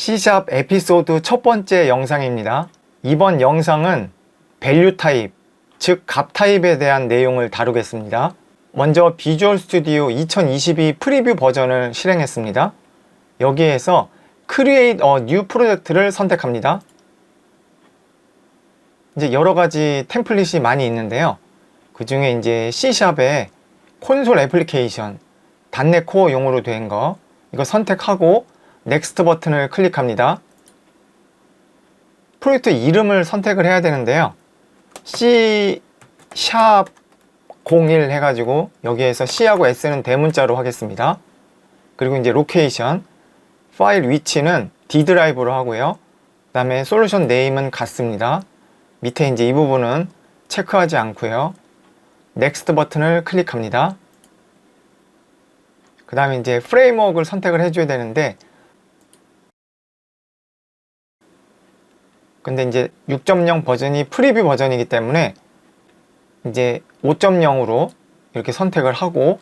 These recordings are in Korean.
C샵 에피소드 첫 번째 영상입니다. 이번 영상은 밸류 타입, 즉 값 타입에 대한 내용을 다루겠습니다. 먼저 비주얼 스튜디오 2022 프리뷰 버전을 실행했습니다. 여기에서 Create a New Project를 선택합니다. 이제 여러 가지 템플릿이 많이 있는데요. 그 중에 이제 C샵의 콘솔 애플리케이션, .NET 코어용으로 된 거, 이거 선택하고 넥스트 버튼을 클릭합니다. 프로젝트 이름을 선택을 해야 되는데요. C#01 해가지고 여기에서 C하고 S는 대문자로 하겠습니다. 그리고 이제 로케이션, 파일 위치는 D 드라이브로 하고요. 그 다음에 솔루션 네임은 같습니다. 밑에 이제 이 부분은 체크하지 않고요. 넥스트 버튼을 클릭합니다. 그 다음에 이제 프레임워크를 선택을 해줘야 되는데, 근데 이제 6.0 버전이 프리뷰 버전이기 때문에 이제 5.0으로 이렇게 선택을 하고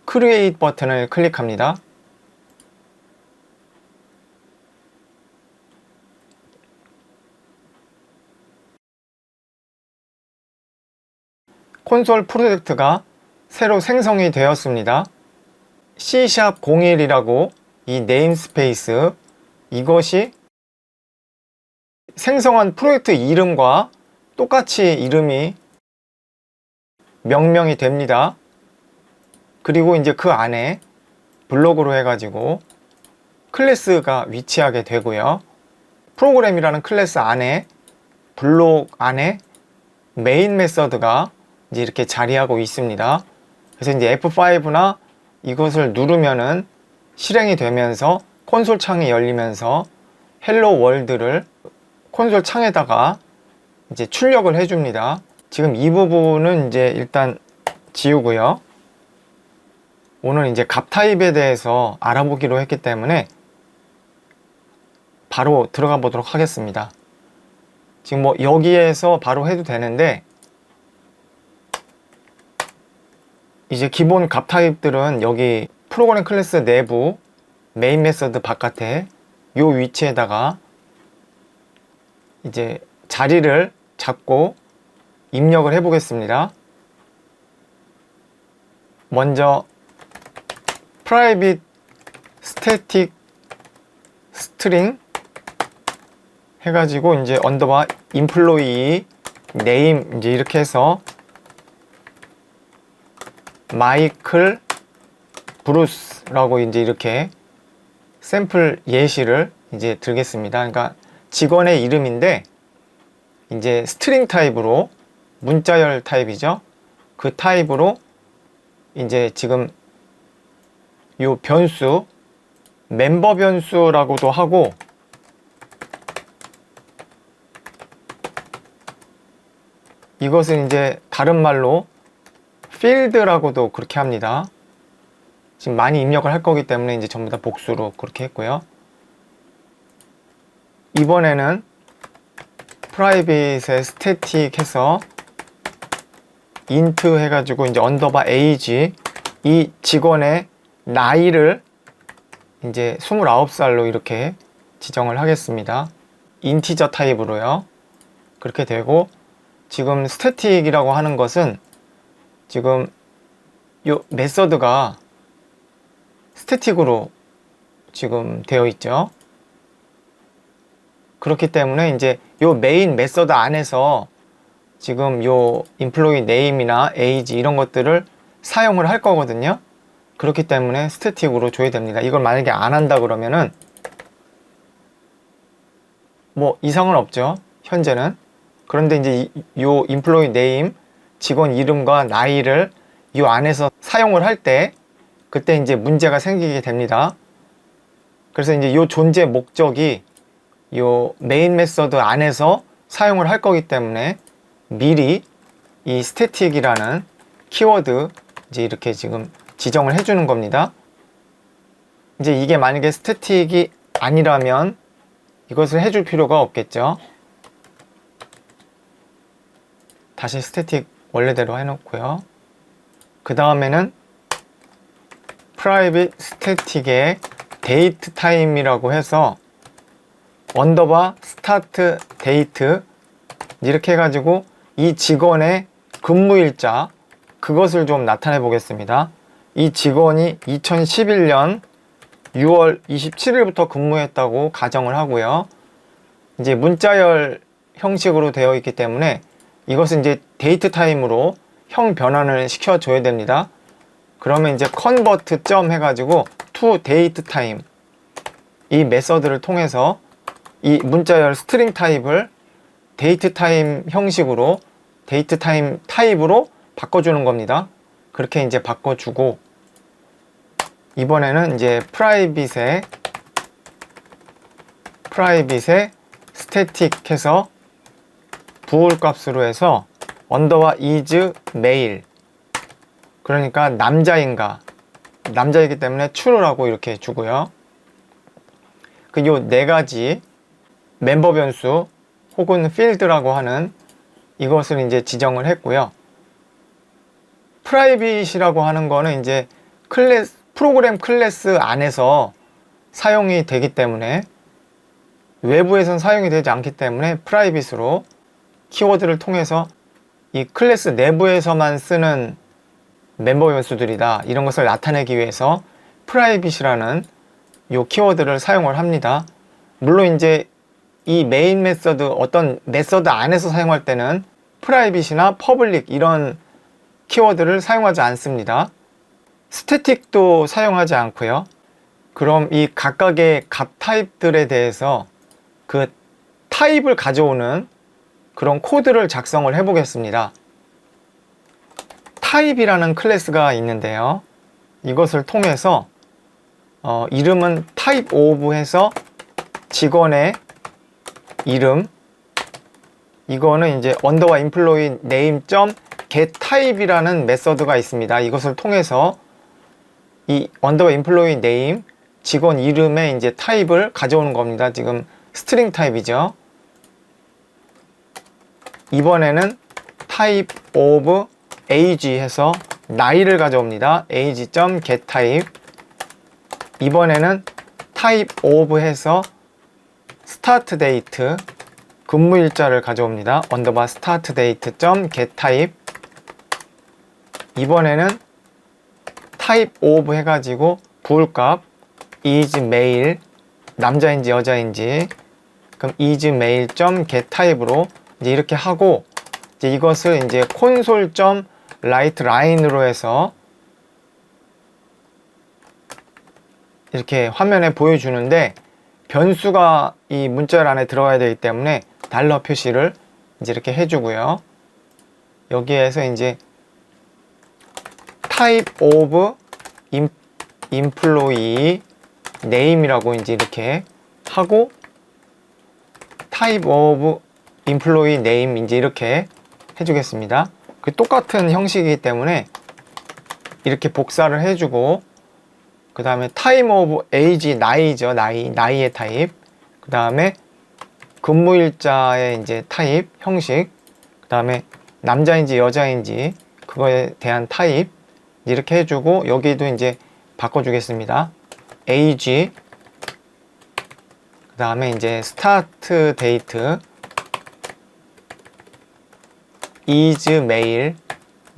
크리에이트 버튼을 클릭합니다. 콘솔 프로젝트가 새로 생성이 되었습니다. C#01이라고 이 네임스페이스, 이것이 생성한 프로젝트 이름과 똑같이 이름이 명명이 됩니다. 그리고 이제 그 안에 블록으로 해가지고 클래스가 위치하게 되고요. 프로그램이라는 클래스 안에 블록 안에 메인 메서드가 이제 이렇게 자리하고 있습니다. 그래서 이제 F5나 이것을 누르면은 실행이 되면서 콘솔 창이 열리면서 헬로 월드를 콘솔 창에다가 이제 출력을 해줍니다. 지금 이 부분은 이제 일단 지우고요. 오늘 이제 값 타입에 대해서 알아보기로 했기 때문에 바로 들어가 보도록 하겠습니다. 지금 뭐 여기에서 바로 해도 되는데, 이제 기본 값 타입들은 여기 프로그램 클래스 내부 메인 메서드 바깥에 요 위치에다가 이제 자리를 잡고 입력을 해 보겠습니다. 먼저 private static string 해가지고 이제 언더바 employee name 이제 이렇게 해서 마이클 브루스라고 이제 이렇게 샘플 예시를 이제 들겠습니다. 그러니까 직원의 이름인데 이제 스트링 타입으로 문자열 타입이죠. 그 타입으로 이제 지금 요 변수 멤버 변수라고도 하고 이것은 이제 다른 말로 필드라고도 그렇게 합니다. 지금 많이 입력을 할 거기 때문에 이제 전부 다 복수로 그렇게 했고요. 이번에는 프라이빗에 스태틱 해서 인트 해가지고 이제 언더바 에이지, 이 직원의 나이를 이제 29살로 이렇게 지정을 하겠습니다. 인티저 타입으로요. 그렇게 되고, 지금 스태틱이라고 하는 것은 지금 요 메서드가 스태틱으로 지금 되어 있죠. 그렇기 때문에 이제 요 메인 메서드 안에서 지금 요 employee name이나 age 이런 것들을 사용을 할 거거든요. 그렇기 때문에 스태틱으로 줘야 됩니다. 이걸 만약에 안 한다 그러면은 뭐 이상은 없죠, 현재는. 그런데 이제 요 employee name, 직원 이름과 나이를 이 안에서 사용을 할 때 그때 이제 문제가 생기게 됩니다. 그래서 이제 요 존재 목적이 요 메인 메서드 안에서 사용을 할 거기 때문에 미리 이 스태틱이라는 키워드 이제 이렇게 지금 지정을 해주는 겁니다. 이제 이게 만약에 스태틱이 아니라면 이것을 해줄 필요가 없겠죠. 다시 스태틱 원래대로 해놓고요. 그 다음에는 private static의 date time이라고 해서 언더바 스타트 데이트 이렇게 해가지고 이 직원의 근무일자 그것을 좀 나타내 보겠습니다. 이 직원이 2011년 6월 27일부터 근무했다고 가정을 하고요. 이제 문자열 형식으로 되어 있기 때문에 이것은 이제 데이트 타임으로 형 변환을 시켜줘야 됩니다. 그러면 이제 컨버트 점 해가지고 to date time 이 메서드를 통해서 이 문자열 스트링 타입을 데이트 타임 형식으로 데이트 타임 타입으로 바꿔주는 겁니다. 그렇게 이제 바꿔주고 이번에는 이제 프라이빗에 스태틱 해서 부울 값으로 해서 언더와 is male 그러니까 남자인가 남자이기 때문에 true라고 이렇게 주고요. 그 요 네 가지 멤버 변수 혹은 필드라고 하는 이것을 이제 지정을 했고요. 프라이빗이라고 하는 거는 이제 프로그램 클래스 안에서 사용이 되기 때문에 외부에선 사용이 되지 않기 때문에 프라이빗으로 키워드를 통해서 이 클래스 내부에서만 쓰는 멤버 변수들이다 이런 것을 나타내기 위해서 프라이빗이라는 요 키워드를 사용을 합니다. 물론 이제 이 메인 메서드 어떤 메서드 안에서 사용할 때는 프라이빗이나 퍼블릭 이런 키워드를 사용하지 않습니다. 스태틱도 사용하지 않고요. 그럼 이 각각의 값 타입들에 대해서 그 타입을 가져오는 그런 코드를 작성을 해 보겠습니다. 타입이라는 클래스가 있는데요. 이것을 통해서 이름은 type of 해서 직원의 이름 이거는 이제 언더와 employee name get type이라는 메서드가 있습니다. 이것을 통해서 이 언더와 employee name 직원 이름의 이제 타입을 가져오는 겁니다. 지금 스트링 타입이죠. 이번에는 type of age 해서 나이를 가져옵니다. age.getType 이번에는 type of 해서 startDate 근무일자를 가져옵니다. 언더바 startDate.getType 이번에는 type of 해가지고 부울값 is male 남자인지 여자인지 그럼 is male.getType로 이제 이렇게 하고 이제 이것을 이제 console.writeLine으로 해서 이렇게 화면에 보여주는데 변수가 이 문자열 안에 들어가야 되기 때문에 달러 표시를 이제 이렇게 해주고요. 여기에서 이제 type of employee name이라고 이제 이렇게 하고 type of employee name 이제 이렇게 해주겠습니다. 그 똑같은 형식이기 때문에 이렇게 복사를 해주고 그 다음에 time of age 나이죠. 나이의 타입 그 다음에 근무일자의 이제 타입 형식 그 다음에 남자인지 여자인지 그거에 대한 타입 이렇게 해주고 여기도 이제 바꿔주겠습니다. age 그 다음에 이제 start date is male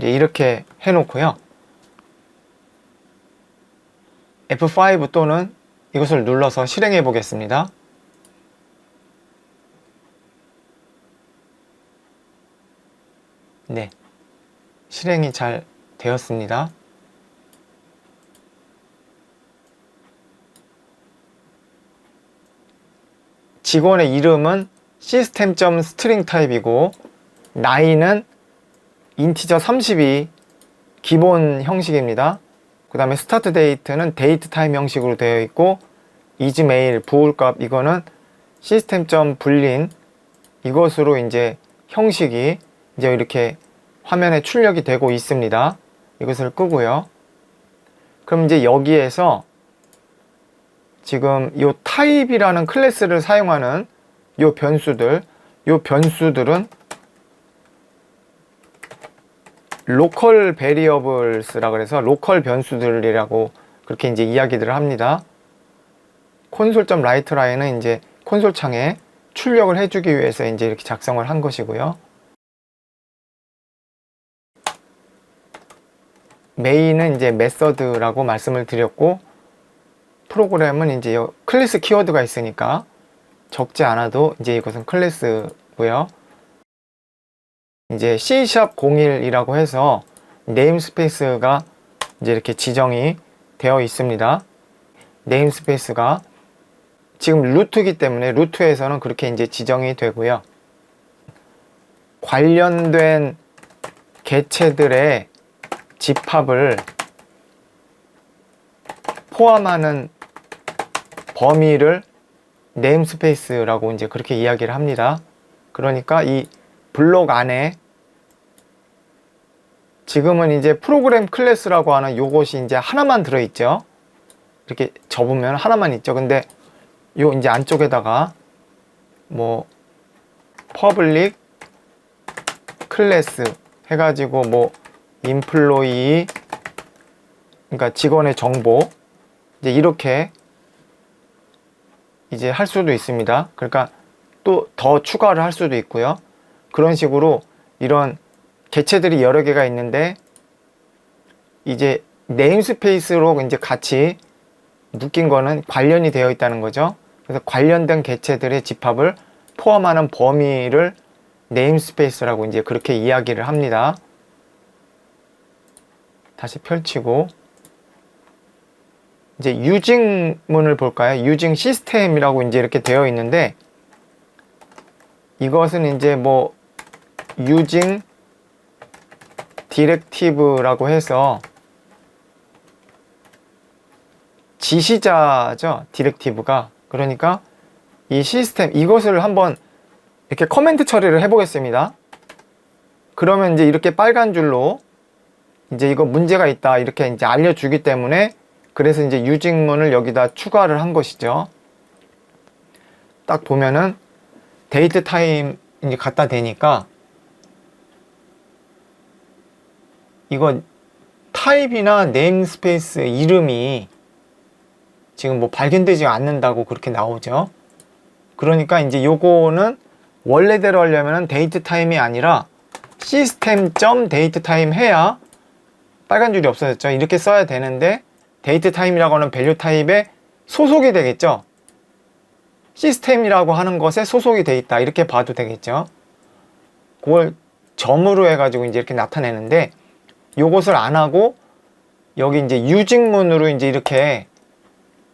이렇게 해놓고요. F5 또는 이것을 눌러서 실행해 보겠습니다. 네, 실행이 잘 되었습니다. 직원의 이름은 system.string 타입이고 나이는 인티저 32 기본 형식입니다. 그 다음에 스타트 데이트는 데이트 타임 형식으로 되어 있고 is mail 부울값 이거는 시스템.boolean 이것으로 이제 형식이 이제 이렇게 화면에 출력이 되고 있습니다. 이것을 끄고요. 그럼 이제 여기에서 지금 이 타입이라는 클래스를 사용하는 이 변수들은 로컬 베리어블스라 그래서 로컬 변수들이라고 그렇게 이제 이야기들을 합니다. 콘솔.writeLine은 이제 콘솔 창에 출력을 해주기 위해서 이제 이렇게 작성을 한 것이고요. 메인은 이제 메서드라고 말씀을 드렸고, 프로그램은 이제 클래스 키워드가 있으니까 적지 않아도 이제 이것은 클래스고요. 이제 C#01이라고 해서 네임스페이스가 이제 이렇게 지정이 되어 있습니다. 네임스페이스가 지금 루트이기 때문에 루트에서는 그렇게 이제 지정이 되고요. 관련된 객체들의 집합을 포함하는 범위를 네임스페이스라고 이제 그렇게 이야기를 합니다. 그러니까 이 블록 안에 지금은 이제 프로그램 클래스라고 하는 요것이 이제 하나만 들어있죠. 이렇게 접으면 하나만 있죠. 근데 요 이제 안쪽에다가 뭐 퍼블릭 클래스 해가지고 뭐 인플로이, 그러니까 직원의 정보, 이제 이렇게 이제 할 수도 있습니다. 그러니까 또 더 추가를 할 수도 있고요. 그런 식으로 이런 객체들이 여러 개가 있는데 이제 네임스페이스로 이제 같이 묶인 거는 관련이 되어 있다는 거죠. 그래서 관련된 객체들의 집합을 포함하는 범위를 네임스페이스라고 이제 그렇게 이야기를 합니다. 다시 펼치고 이제 유징문을 볼까요? 유징 시스템이라고 이제 이렇게 되어 있는데, 이것은 이제 뭐 유징 디렉티브라고 해서 지시자죠. 디렉티브가. 그러니까 이 시스템, 이것을 한번 이렇게 커맨드 처리를 해 보겠습니다. 그러면 이제 이렇게 빨간 줄로 이제 이거 문제가 있다 이렇게 이제 알려주기 때문에, 그래서 이제 유징문을 여기다 추가를 한 것이죠. 딱 보면은 데이트 타임 이제 갖다 대니까 이거 타입이나 네임스페이스 이름이 지금 뭐 발견되지 않는다고 그렇게 나오죠. 그러니까 이제 요거는 원래대로 하려면 데이트 타임이 아니라 시스템.데이트 타임 해야 빨간 줄이 없어졌죠. 이렇게 써야 되는데 데이트 타임이라고 하는 밸류 타입에 소속이 되겠죠. 시스템이라고 하는 것에 소속이 돼 있다 이렇게 봐도 되겠죠. 그걸 점으로 해가지고 이제 이렇게 나타내는데, 요것을 안 하고 여기 이제 유징문으로 이제 이렇게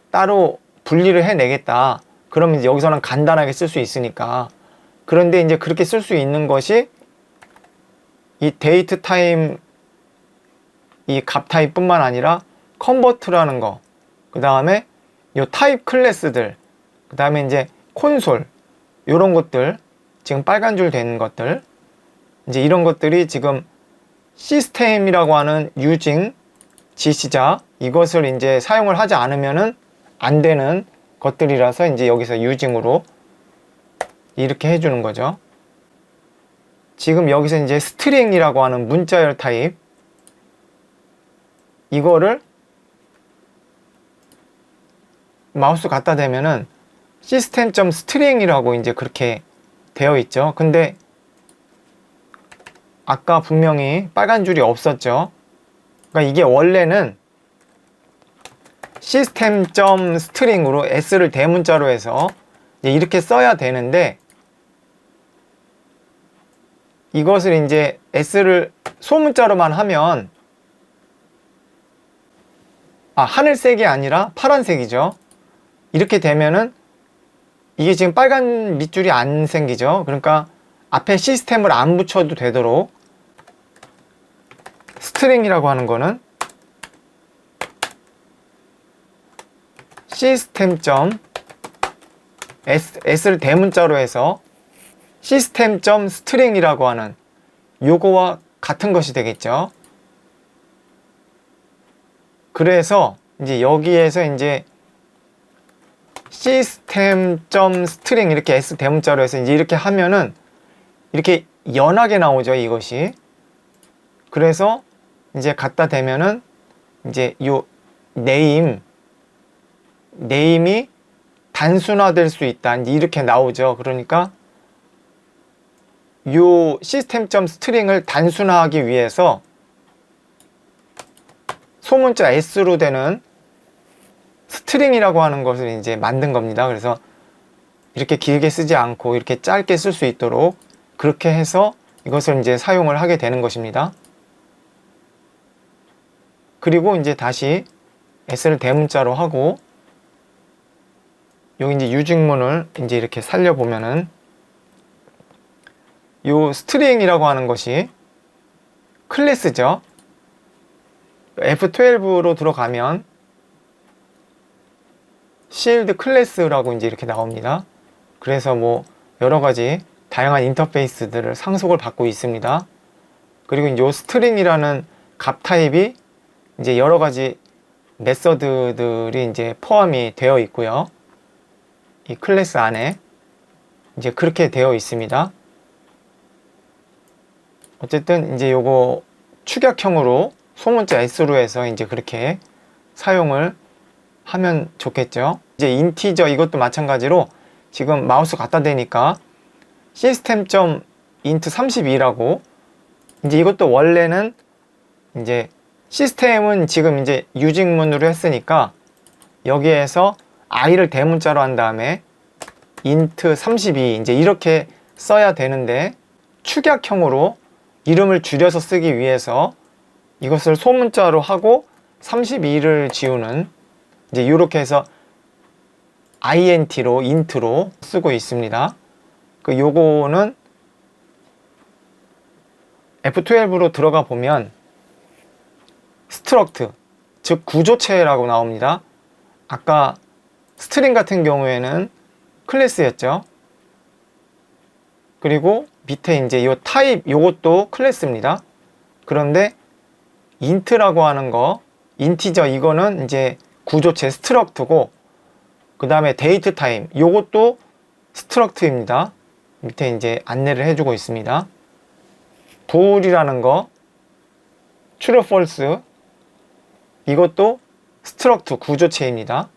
따로 분리를 해내겠다. 그러면 이제 여기서는 간단하게 쓸 수 있으니까. 그런데 이제 그렇게 쓸 수 있는 것이 이 데이트 타임 이 값 타입 뿐만 아니라 컨버트라는 거, 그 다음에 요 타입 클래스들, 그 다음에 이제 콘솔, 요런 것들, 지금 빨간 줄 되는 것들, 이제 이런 것들이 지금 시스템이라고 하는 유징 지시자, 이것을 이제 사용을 하지 않으면은 안 되는 것들이라서 이제 여기서 유징으로 이렇게 해주는 거죠. 지금 여기서 이제 스트링이라고 하는 문자열 타입, 이거를 마우스 갖다 대면은 시스템.string이라고 이제 그렇게 되어 있죠. 근데 아까 분명히 빨간 줄이 없었죠. 그러니까 이게 원래는 시스템.string으로 s를 대문자로 해서 이렇게 써야 되는데, 이것을 이제 s를 소문자로만 하면 하늘색이 아니라 파란색이죠. 이렇게 되면은 이게 지금 빨간 밑줄이 안 생기죠. 그러니까 앞에 시스템을 안 붙여도 되도록 스트링이라고 하는 거는 s를 대문자로 해서 시스템.string이라고 하는 요거와 같은 것이 되겠죠. 그래서 이제 여기에서 이제 시스템.string 이렇게 s 대문자로 해서 이제 이렇게 하면은 이렇게 연하게 나오죠, 이것이. 그래서 이제 갖다 대면은 이제 요 네임이 단순화될 수 있다. 이렇게 나오죠. 그러니까 요 시스템.string을 단순화하기 위해서 소문자 S로 되는 스트링이라고 하는 것을 이제 만든 겁니다. 그래서 이렇게 길게 쓰지 않고 이렇게 짧게 쓸 수 있도록 그렇게 해서 이것을 이제 사용을 하게 되는 것입니다. 그리고 이제 다시 S를 대문자로 하고 여기 이제 유직문을 이제 이렇게 살려보면은 요 스트링이라고 하는 것이 클래스죠. F12로 들어가면 shield 클래스라고 이제 이렇게 나옵니다. 그래서 뭐 여러 가지 다양한 인터페이스들을 상속을 받고 있습니다. 그리고 이제 요 스트링이라는 값 타입이 이제 여러 가지 메서드들이 이제 포함이 되어 있고요. 이 클래스 안에 이제 그렇게 되어 있습니다. 어쨌든 이제 요거 축약형으로 소문자 S로 해서 이제 그렇게 사용을 하면 좋겠죠. 이제 인티저 이것도 마찬가지로 지금 마우스 갖다 대니까 system.int32라고 이제 이것도 원래는 이제 시스템은 지금 이제 유직문으로 했으니까 여기에서 i를 대문자로 한 다음에 int32 이제 이렇게 써야 되는데 축약형으로 이름을 줄여서 쓰기 위해서 이것을 소문자로 하고 32를 지우는 이제 이렇게 해서 int로 int로 쓰고 있습니다. 그 요거는 F12로 들어가 보면 struct 즉 구조체라고 나옵니다. 아까 스트링 같은 경우에는 클래스였죠. 그리고 밑에 이제 요 타입 요것도 클래스입니다. 그런데 int라고 하는 거 인티저 이거는 이제 구조체 struct고 그 다음에 date time 요것도 struct입니다. 밑에 이제 안내를 해주고 있습니다. bool이라는 거 true false 이것도 struct 구조체입니다.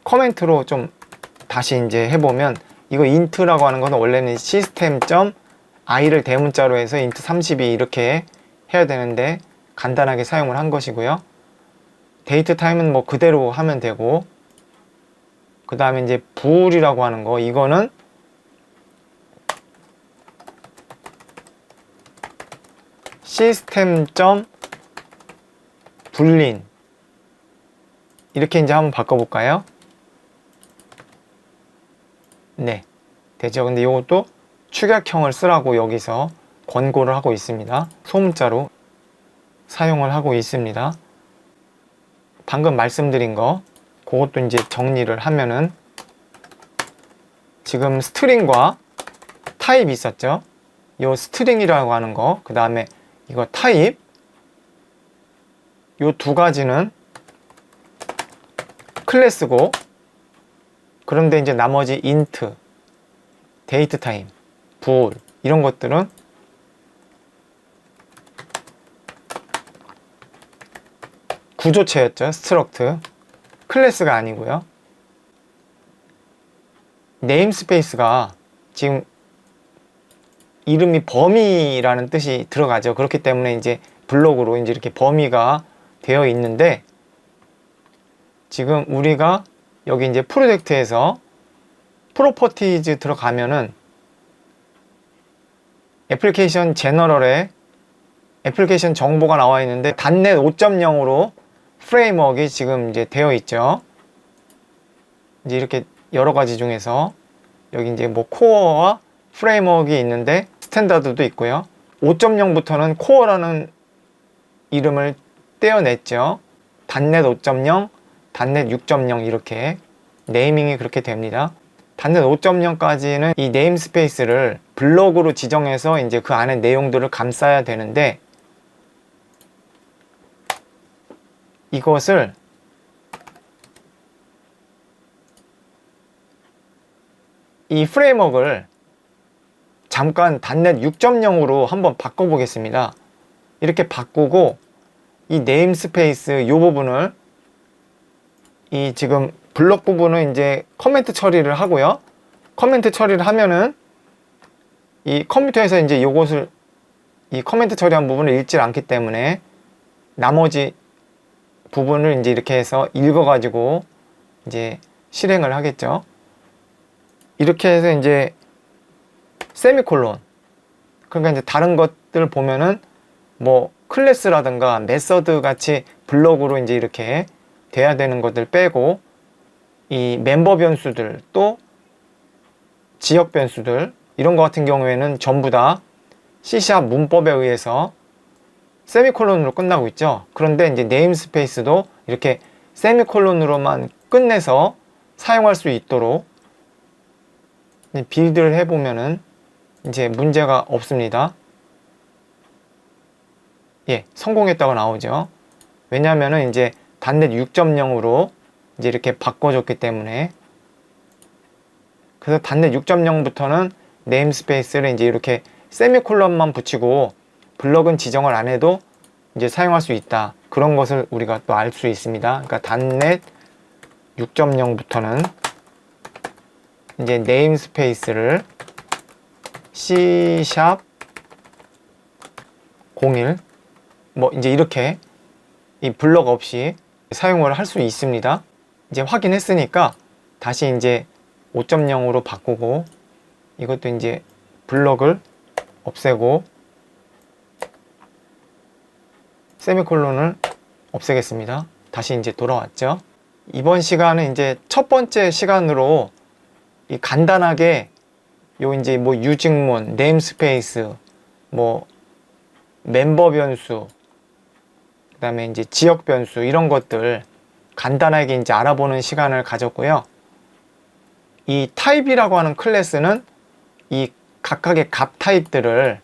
커멘트로 좀 다시 이제 해보면 이거 int라고 하는 거는 원래는 system.i를 대문자로 해서 int32 이렇게 해야 되는데 간단하게 사용을 한 것이고요. 데이트 타임은 뭐 그대로 하면 되고 그 다음에 이제 bool이라고 하는 거 이거는 system.boolean 이렇게 이제 한번 바꿔볼까요? 네, 되죠. 근데 이것도 축약형을 쓰라고 여기서 권고를 하고 있습니다. 소문자로 사용을 하고 있습니다. 방금 말씀드린 거 그것도 이제 정리를 하면은 지금 스트링과 타입 있었죠. 요 스트링이라고 하는 거 그 다음에 이거 타입 요 두 가지는 클래스고 그런데 이제 나머지 int, date time, bool 이런 것들은 구조체였죠. struct 클래스가 아니고요. 네임스페이스가 지금 이름이 범위라는 뜻이 들어가죠. 그렇기 때문에 이제 블록으로 이제 이렇게 범위가 되어 있는데 지금 우리가 여기 이제 프로젝트에서 프로퍼티즈 들어가면은 애플리케이션 제너럴에 애플리케이션 정보가 나와 있는데 .NET 5.0으로 프레임워크가 지금 이제 되어 있죠. 이제 이렇게 여러 가지 중에서 여기 이제 뭐 코어와 프레임워크가 있는데 스탠다드도 있고요. 5.0부터는 코어라는 이름을 떼어냈죠. .NET 5.0, .NET 6.0 이렇게 네이밍이 그렇게 됩니다. .NET 5.0까지는 이 네임스페이스를 블록으로 지정해서 이제 그 안에 내용들을 감싸야 되는데 이것을 이 프레임워크를 잠깐 .NET 6.0으로 한번 바꿔보겠습니다. 이렇게 바꾸고 이 네임스페이스 이 부분을 이 지금 블럭 부분은 이제 커멘트 처리를 하고요. 커멘트 처리를 하면은 이 컴퓨터에서 이제 요것을 이 커멘트 처리한 부분을 읽지 않기 때문에 나머지 부분을 이제 이렇게 해서 읽어가지고 이제 실행을 하겠죠. 이렇게 해서 이제 세미콜론, 그러니까 이제 다른 것들 보면은 뭐 클래스라든가 메서드 같이 블럭으로 이제 이렇게 돼야 되는 것들 빼고 이 멤버 변수들 또 지역 변수들 이런 거 같은 경우에는 전부 다 C# 문법에 의해서 세미콜론으로 끝나고 있죠. 그런데 이제 네임스페이스도 이렇게 세미콜론으로만 끝내서 사용할 수 있도록 빌드를 해보면은 이제 문제가 없습니다. 예, 성공했다고 나오죠. 왜냐면은 이제 단넷 6.0으로 이제 이렇게 바꿔줬기 때문에. 그래서 단넷 6.0부터는 네임스페이스를 이제 이렇게 세미콜론만 붙이고 블럭은 지정을 안 해도 이제 사용할 수 있다. 그런 것을 우리가 또 알 수 있습니다. 그러니까 단넷 6.0부터는 이제 네임스페이스를 C# 01 뭐 이제 이렇게 이 블럭 없이 사용을 할 수 있습니다. 이제 확인했으니까 다시 이제 5.0으로 바꾸고 이것도 이제 블럭을 없애고 세미콜론을 없애겠습니다. 다시 이제 돌아왔죠. 이번 시간은 이제 첫 번째 시간으로 이 간단하게 요 이제 뭐 유증문, 네임스페이스, 뭐 멤버 변수, 그 다음에 이제 지역 변수 이런 것들 간단하게 이제 알아보는 시간을 가졌고요. 이 타입이라고 하는 클래스는 이 각각의 값 타입들을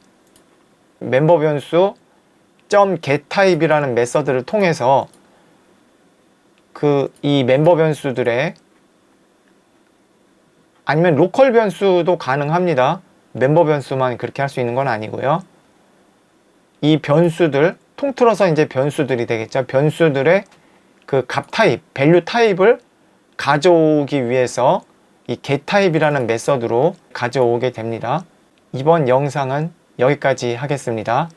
멤버 변수 .getType이라는 메서드를 통해서 이 멤버 변수들의 아니면 로컬 변수도 가능합니다. 멤버 변수만 그렇게 할 수 있는 건 아니고요. 이 변수들 통틀어서 이제 변수들이 되겠죠. 변수들의 그 값 타입, 밸류 타입을 가져오기 위해서 이 getType이라는 메서드로 가져오게 됩니다. 이번 영상은 여기까지 하겠습니다.